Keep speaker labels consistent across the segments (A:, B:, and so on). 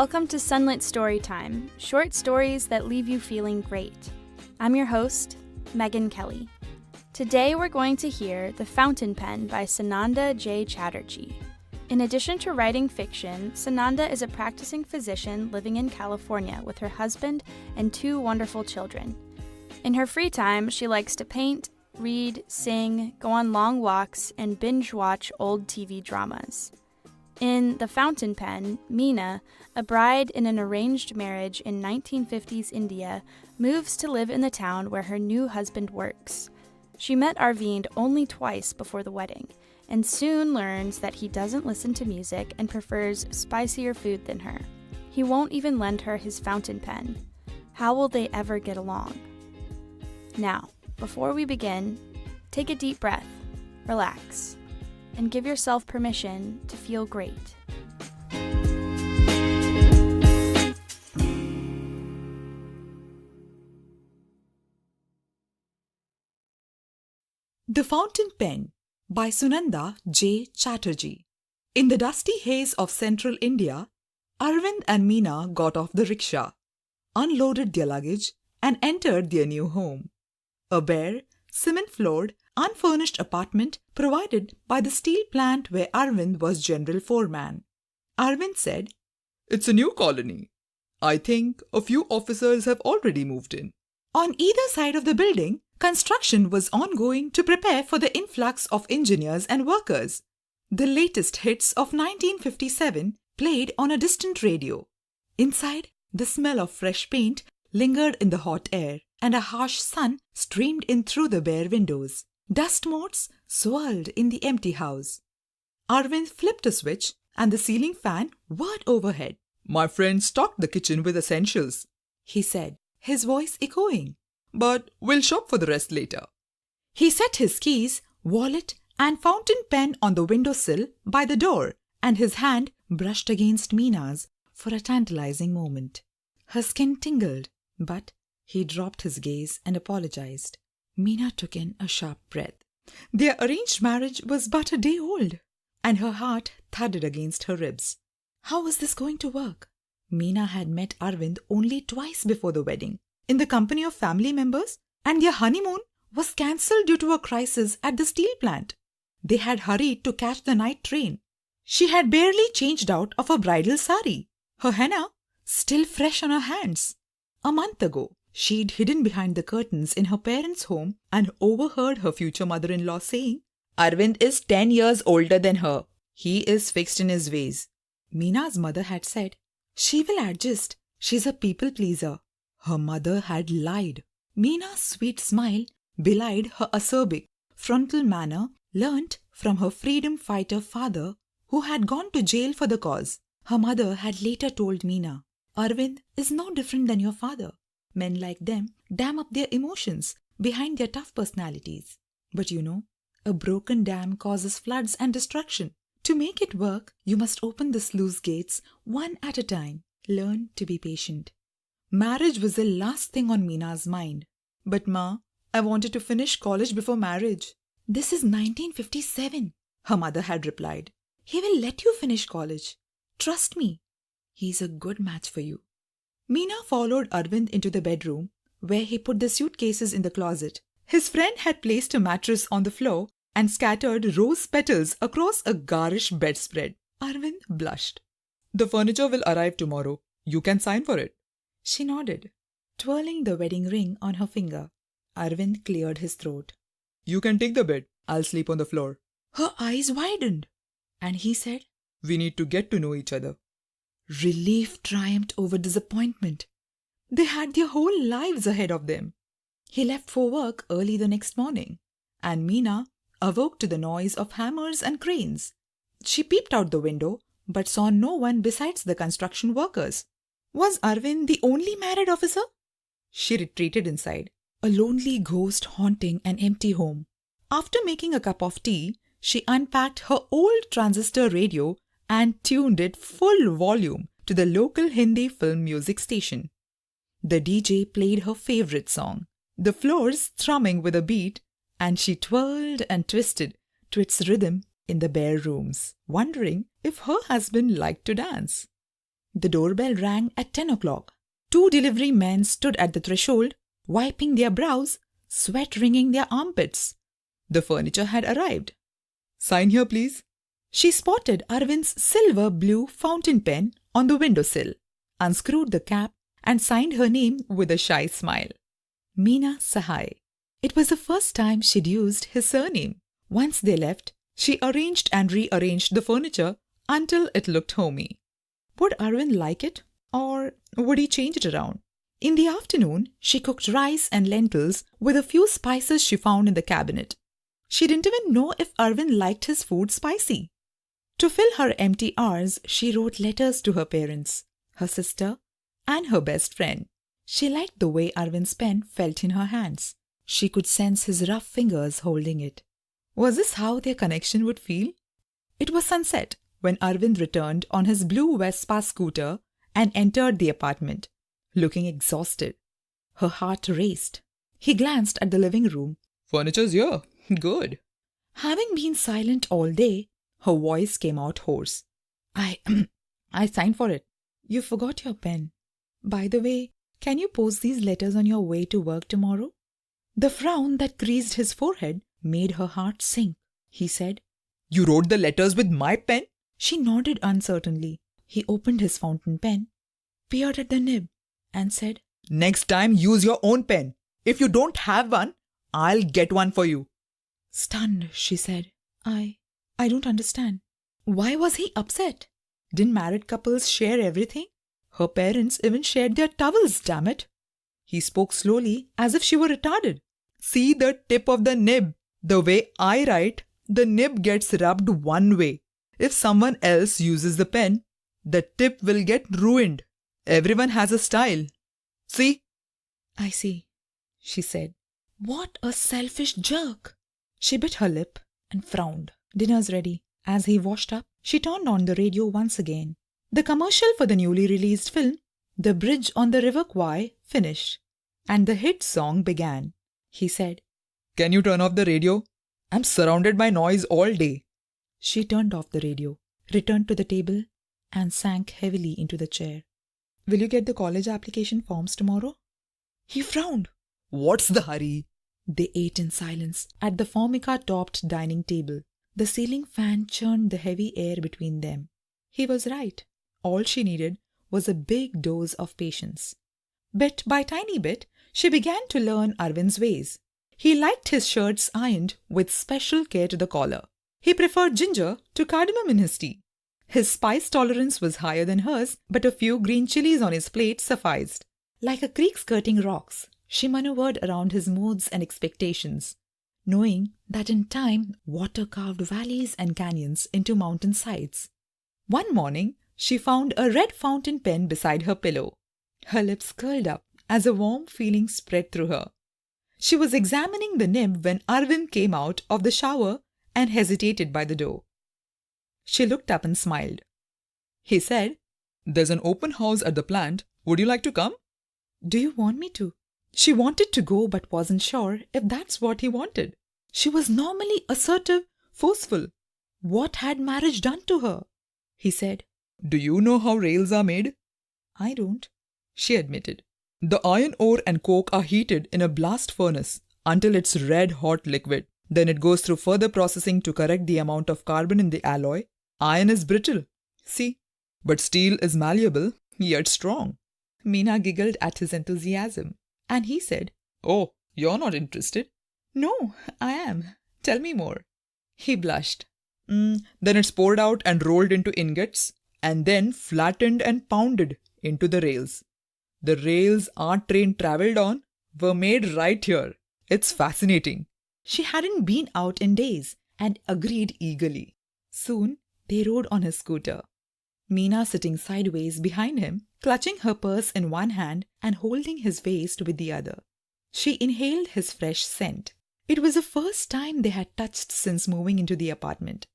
A: Welcome to SunLit Story Time, short stories that leave you feeling great. I'm your host, Megan Kelly. Today we're going to hear The Fountain Pen by Sunanda J. Chatterjee. In addition to writing fiction, Sunanda is a practicing physician living in California with her husband and two wonderful children. In her free time, she likes to paint, read, sing, go on long walks, and binge-watch old TV dramas. In The Fountain Pen, Meena, a bride in an arranged marriage in 1950s India, moves to live in the town where her new husband works. She met Arvind only twice before the wedding, and soon learns that he doesn't listen to music and prefers spicier food than her. He won't even lend her his fountain pen. How will they ever get along? Now, before we begin, take a deep breath, relax, and give yourself permission to feel great.
B: The Fountain Pen by Sunanda J. Chatterjee. In the dusty haze of central India, Arvind and Meena got off the rickshaw, unloaded their luggage, and entered their new home. A bare, cement-floored, unfurnished apartment provided by the steel plant where Arvind was general foreman. Arvind said,
C: "It's a new colony. I think a few officers have already moved in."
B: On either side of the building, construction was ongoing to prepare for the influx of engineers and workers. The latest hits of 1957 played on a distant radio. Inside, the smell of fresh paint lingered in the hot air, and a harsh sun streamed in through the bare windows. Dust motes swirled in the empty house. Arvind flipped a switch, and the ceiling fan whirred overhead.
C: "My friend stocked the kitchen with essentials,"
B: he said, his voice echoing.
C: "But we'll shop for the rest later."
B: He set his keys, wallet, and fountain pen on the windowsill by the door, and his hand brushed against Meena's for a tantalizing moment. Her skin tingled, but he dropped his gaze and apologized. Meena took in a sharp breath. Their arranged marriage was but a day old, and her heart thudded against her ribs. How was this going to work? Meena had met Arvind only twice before the wedding, in the company of family members, and their honeymoon was cancelled due to a crisis at the steel plant. They had hurried to catch the night train. She had barely changed out of her bridal sari, her henna still fresh on her hands. A month ago, she'd hidden behind the curtains in her parents' home and overheard her future mother-in-law saying, "Arvind is 10 years older than her. He is fixed in his ways." Meena's mother had said, "She will adjust. She's a people-pleaser." Her mother had lied. Meena's sweet smile belied her acerbic, frontal manner learnt from her freedom fighter father who had gone to jail for the cause. Her mother had later told Meena, "Arvind is no different than your father. Men like them dam up their emotions behind their tough personalities. But you know, a broken dam causes floods and destruction. To make it work, you must open the sluice gates one at a time. Learn to be patient." Marriage was the last thing on Meena's mind. "But Ma, I wanted to finish college before marriage." "This is 1957, her mother had replied. "He will let you finish college. Trust me. He's a good match for you." Meena followed Arvind into the bedroom, where he put the suitcases in the closet. His friend had placed a mattress on the floor and scattered rose petals across a garish bedspread. Arvind blushed.
C: "The furniture will arrive tomorrow. You can sign for it."
B: She nodded, twirling the wedding ring on her finger. Arvind cleared his throat.
C: "You can take the bed. I'll sleep on the floor."
B: Her eyes widened, and he said,
C: "We need to get to know each other."
B: Relief triumphed over disappointment. They had their whole lives ahead of them. He left for work early the next morning, and Meena awoke to the noise of hammers and cranes. She peeped out the window, but saw no one besides the construction workers. Was Arvind the only married officer? She retreated inside, a lonely ghost haunting an empty home. After making a cup of tea, she unpacked her old transistor radio and tuned it full volume to the local Hindi film music station. The DJ played her favorite song, the floors thrumming with a beat, and she twirled and twisted to its rhythm in the bare rooms, wondering if her husband liked to dance. The doorbell rang at 10 o'clock. 2 delivery men stood at the threshold, wiping their brows, sweat wringing their armpits. The furniture had arrived.
C: Sign here, please.
B: She spotted Arvind's silver blue fountain pen on the windowsill, unscrewed the cap, and signed her name with a shy smile. Meena Sahai. It was the first time she'd used his surname. Once they left, she arranged and rearranged the furniture until it looked homey. Would Arvind like it, or would he change it around? In the afternoon, she cooked rice and lentils with a few spices she found in the cabinet. She didn't even know if Arvind liked his food spicy. To fill her empty hours, she wrote letters to her parents, her sister, and her best friend. She liked the way Arvind's pen felt in her hands. She could sense his rough fingers holding it. Was this how their connection would feel? It was sunset when Arvind returned on his blue Vespa scooter and entered the apartment, looking exhausted. Her heart raced. He glanced at the living room.
C: Furniture's here. Good.
B: Having been silent all day, her voice came out hoarse. I signed for it. You forgot your pen. By the way, can you post these letters on your way to work tomorrow? The frown that creased his forehead made her heart sink. He said,
C: You wrote the letters with my pen?
B: She nodded uncertainly. He opened his fountain pen, peered at the nib, and said,
C: Next time use your own pen. If you don't have one, I'll get one for you.
B: Stunned, she said, I don't understand. Why was he upset? Didn't married couples share everything? Her parents even shared their towels, damn it. He spoke slowly, as if she were retarded.
C: See the tip of the nib. The way I write, the nib gets rubbed one way. If someone else uses the pen, the tip will get ruined. Everyone has a style. See?
B: I see, she said. What a selfish jerk. She bit her lip and frowned. Dinner's ready. As he washed up, she turned on the radio once again. The commercial for the newly released film, The Bridge on the River Kwai, finished, and the hit song began. He said,
C: Can you turn off the radio? I'm surrounded by noise all day.
B: She turned off the radio, returned to the table, and sank heavily into the chair. Will you get the college application forms tomorrow? He frowned.
C: What's the hurry?
B: They ate in silence at the formica-topped dining table. The ceiling fan churned the heavy air between them. He was right. All she needed was a big dose of patience. Bit by tiny bit, she began to learn Arvind's ways. He liked his shirts ironed with special care to the collar. He preferred ginger to cardamom in his tea. His spice tolerance was higher than hers, but a few green chilies on his plate sufficed. Like a creek skirting rocks, she maneuvered around his moods and expectations, knowing that in time water carved valleys and canyons into mountain sides. One morning, she found a red fountain pen beside her pillow. Her lips curled up as a warm feeling spread through her. She was examining the nib when Arvind came out of the shower and hesitated by the door. She looked up and smiled. He said,
C: There's an open house at the plant. Would you like to come?
B: Do you want me to? She wanted to go but wasn't sure if that's what he wanted. She was normally assertive, forceful. What had marriage done to her? He said,
C: Do you know how rails are made?
B: I don't, she admitted.
C: The iron ore and coke are heated in a blast furnace until it's red-hot liquid. Then it goes through further processing to correct the amount of carbon in the alloy. Iron is brittle, see, but steel is malleable, yet strong.
B: Meena giggled at his enthusiasm, and he said,
C: Oh, you're not interested?
B: No, I am. Tell me more. He blushed.
C: Then it's poured out and rolled into ingots, and then flattened and pounded into the rails. The rails our train travelled on were made right here. It's fascinating.
B: She hadn't been out in days and agreed eagerly. Soon, they rode on his scooter. Meena sitting sideways behind him, clutching her purse in one hand and holding his waist with the other. She inhaled his fresh scent. It was the first time they had touched since moving into the apartment.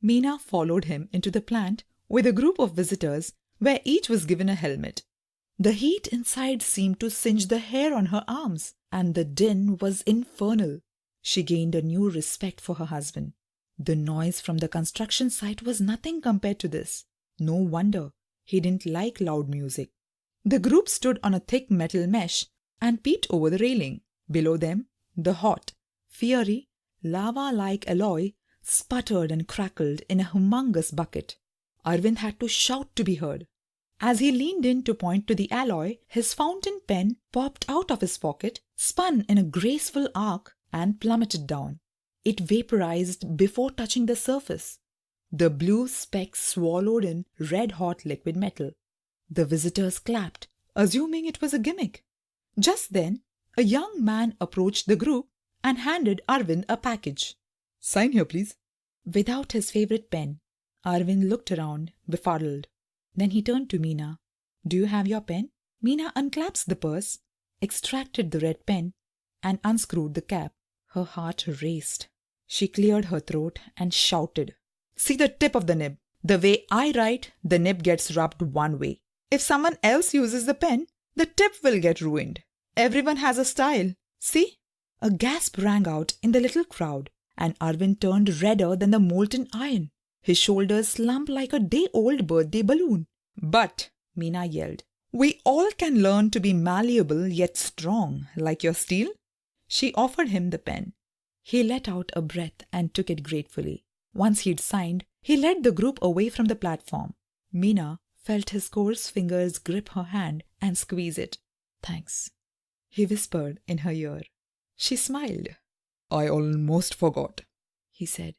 B: Meena followed him into the plant with a group of visitors where each was given a helmet. The heat inside seemed to singe the hair on her arms, and the din was infernal. She gained a new respect for her husband. The noise from the construction site was nothing compared to this. No wonder. He didn't like loud music. The group stood on a thick metal mesh and peeped over the railing. Below them, the hot, fiery, lava-like alloy sputtered and crackled in a humongous bucket. Arvind had to shout to be heard. As he leaned in to point to the alloy, his fountain pen popped out of his pocket, spun in a graceful arc, and plummeted down. It vaporized before touching the surface. The blue speck swallowed in red-hot liquid metal. The visitors clapped, assuming it was a gimmick. Just then, a young man approached the group and handed Arvind a package.
C: Sign here, please.
B: Without his favorite pen, Arvind looked around, befuddled. Then he turned to Meena. Do you have your pen? Meena unclasped the purse, extracted the red pen, and unscrewed the cap. Her heart raced. She cleared her throat and shouted, See the tip of the nib. The way I write, the nib gets rubbed one way. If someone else uses the pen, the tip will get ruined. Everyone has a style. See? A gasp rang out in the little crowd, and Arvind turned redder than the molten iron. His shoulders slumped like a day-old birthday balloon. But, Meena yelled, we all can learn to be malleable yet strong, like your steel. She offered him the pen. He let out a breath and took it gratefully. Once he'd signed, he led the group away from the platform. Meena felt his coarse fingers grip her hand and squeeze it. Thanks, he whispered in her ear. She smiled.
C: I almost forgot,
B: he said,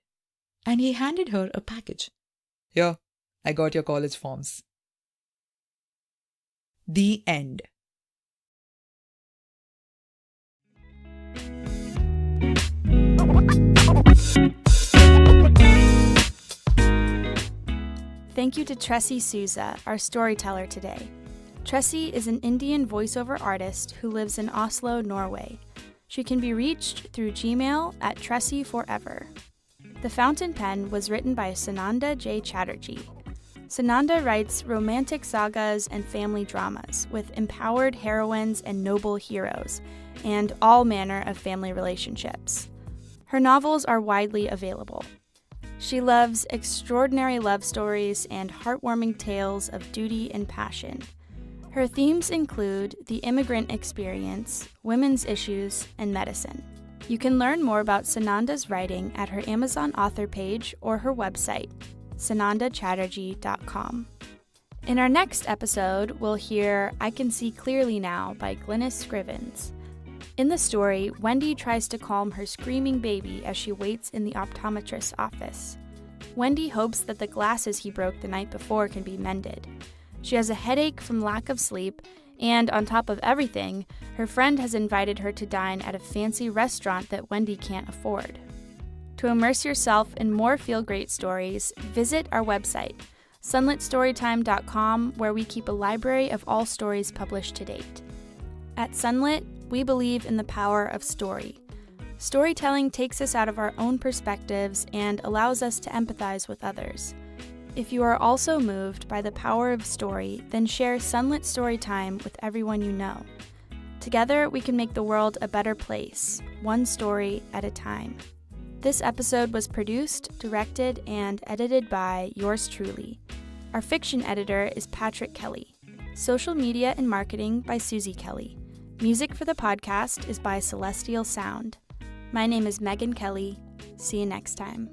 B: and he handed her a package.
C: Here, I got your college forms.
B: The end.
A: Thank you to Tressie Souza, our storyteller today. Tressie is an Indian voiceover artist who lives in Oslo, Norway. She can be reached through Gmail at TressieForever. The Fountain Pen was written by Sunanda J. Chatterjee. Sunanda writes romantic sagas and family dramas with empowered heroines and noble heroes, and all manner of family relationships. Her novels are widely available. She loves extraordinary love stories and heartwarming tales of duty and passion. Her themes include the immigrant experience, women's issues, and medicine. You can learn more about Sunanda's writing at her Amazon author page or her website, sunandachatterjee.com. In our next episode, we'll hear I Can See Clearly Now by Glynis Scrivens. In the story, Wendy tries to calm her screaming baby as she waits in the optometrist's office. Wendy hopes that the glasses he broke the night before can be mended. She has a headache from lack of sleep, and on top of everything, her friend has invited her to dine at a fancy restaurant that Wendy can't afford. To immerse yourself in more feel-great stories, visit our website, sunlitstorytime.com, where we keep a library of all stories published to date. At Sunlit, we believe in the power of story. Storytelling takes us out of our own perspectives and allows us to empathize with others. If you are also moved by the power of story, then share Sunlit Story Time with everyone you know. Together, we can make the world a better place, one story at a time. This episode was produced, directed, and edited by yours truly. Our fiction editor is Patrick Kelly. Social media and marketing by Susie Kelly. Music for the podcast is by Celestial Sound. My name is Megan Kelly. See you next time.